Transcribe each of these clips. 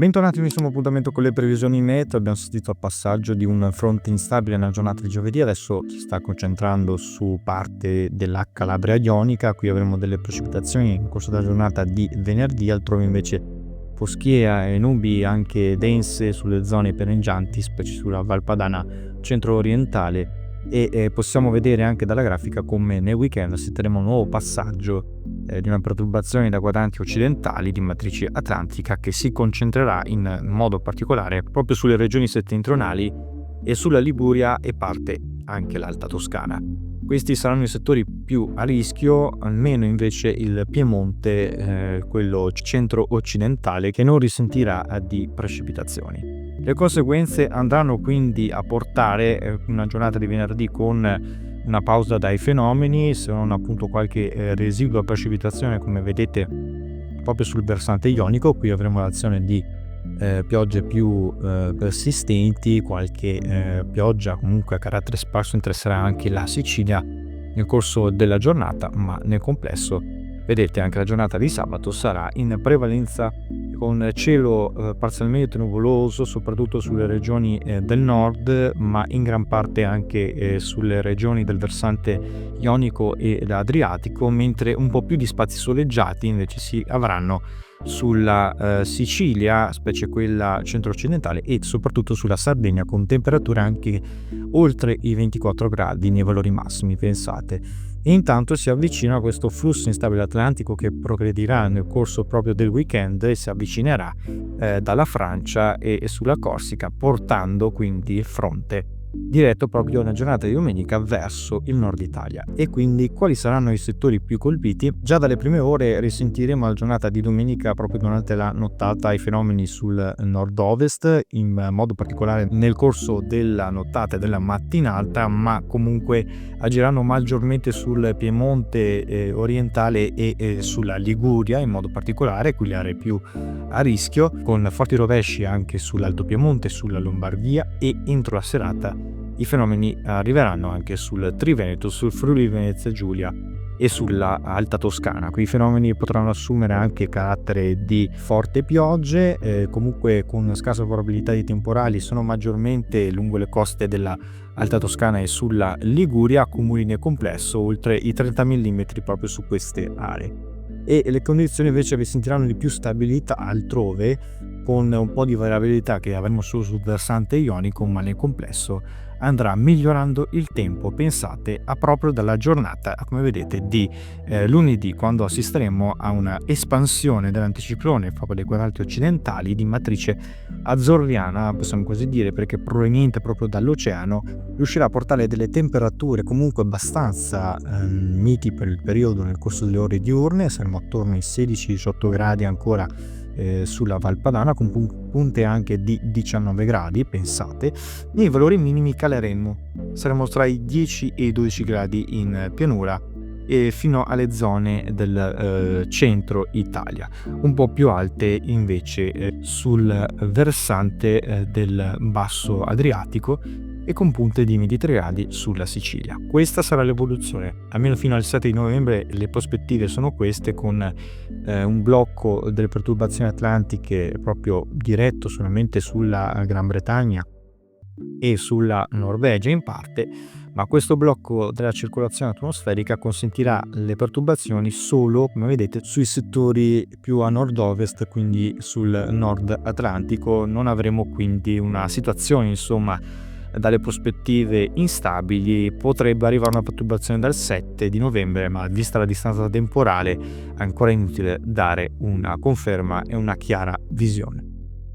Bentornati al nuovo appuntamento con le previsioni meteo. Abbiamo assistito al passaggio di un fronte instabile nella giornata di giovedì, adesso si sta concentrando su parte della Calabria ionica. Qui avremo delle precipitazioni in corso della giornata di venerdì, altrove invece foschia e nubi anche dense sulle zone pianeggianti, specie sulla Val Padana centro-orientale, e possiamo vedere anche dalla grafica come nel weekend assisteremo a un nuovo passaggio di una perturbazione da quadranti occidentali di matrice atlantica che si concentrerà in modo particolare proprio sulle regioni settentrionali e sulla Liguria e parte anche l'Alta Toscana. Questi saranno i settori più a rischio, almeno invece il Piemonte, quello centro-occidentale, che non risentirà di precipitazioni. Le conseguenze andranno quindi a portare una giornata di venerdì con una pausa dai fenomeni, se non appunto qualche residua precipitazione, come vedete proprio sul versante ionico. Qui avremo l'azione di piogge più persistenti, qualche pioggia comunque a carattere sparso interesserà anche la Sicilia nel corso della giornata, ma nel complesso vedete anche la giornata di sabato sarà in prevalenza con cielo parzialmente nuvoloso, soprattutto sulle regioni del nord, ma in gran parte anche sulle regioni del versante ionico e adriatico, mentre un po' più di spazi soleggiati invece si avranno sulla Sicilia, specie quella centro-occidentale, e soprattutto sulla Sardegna, con temperature anche oltre i 24 gradi nei valori massimi, pensate. E intanto si avvicina questo flusso instabile atlantico che progredirà nel corso proprio del weekend e si avvicinerà dalla Francia e sulla Corsica, portando quindi il fronte diretto proprio una giornata di domenica verso il nord Italia. E quindi quali saranno i settori più colpiti? Già dalle prime ore risentiremo la giornata di domenica proprio durante la nottata i fenomeni sul nord-ovest, in modo particolare nel corso della nottata e della mattinata, ma comunque agiranno maggiormente sul Piemonte orientale e sulla Liguria in modo particolare, qui le aree più a rischio, con forti rovesci anche sull'Alto Piemonte, sulla Lombardia, e entro la serata i fenomeni arriveranno anche sul Triveneto, sul Friuli Venezia Giulia e sulla Alta Toscana. Qui i fenomeni potranno assumere anche carattere di forti piogge, comunque con scarsa probabilità di temporali, sono maggiormente lungo le coste della Alta Toscana e sulla Liguria, accumuli nel complesso oltre i 30 mm proprio su queste aree. E le condizioni invece risentiranno di più stabilità altrove, con un po' di variabilità che avremo solo sul versante ionico, ma nel complesso andrà migliorando il tempo, pensate, a proprio dalla giornata, come vedete, di lunedì, quando assisteremo a una espansione dell'anticiclone proprio dei quadranti occidentali di matrice azzorriana, possiamo così dire, perché proveniente proprio dall'oceano, riuscirà a portare delle temperature comunque abbastanza miti per il periodo nel corso delle ore diurne. Saremo attorno ai 16-18 gradi ancora sulla Val Padana, con punte anche di 19 gradi, pensate. Nei valori minimi caleremo, saremo tra i 10 e i 12 gradi in pianura e fino alle zone del centro Italia, un po' più alte invece sul versante del basso Adriatico e con punte di 23 gradi sulla Sicilia. Questa sarà l'evoluzione, almeno fino al 7 di novembre le prospettive sono queste, con un blocco delle perturbazioni atlantiche proprio diretto solamente sulla Gran Bretagna e sulla Norvegia in parte, ma questo blocco della circolazione atmosferica consentirà le perturbazioni solo, come vedete, sui settori più a nord-ovest, quindi sul nord Atlantico. Non avremo quindi una situazione, insomma, dalle prospettive instabili. Potrebbe arrivare una perturbazione dal 7 di novembre, ma vista la distanza temporale è ancora inutile dare una conferma e una chiara visione.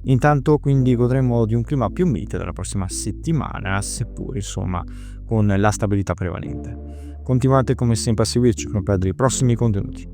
Intanto quindi godremo di un clima più mite dalla prossima settimana, seppur insomma con la stabilità prevalente. Continuate come sempre a seguirci per non perdere i prossimi contenuti.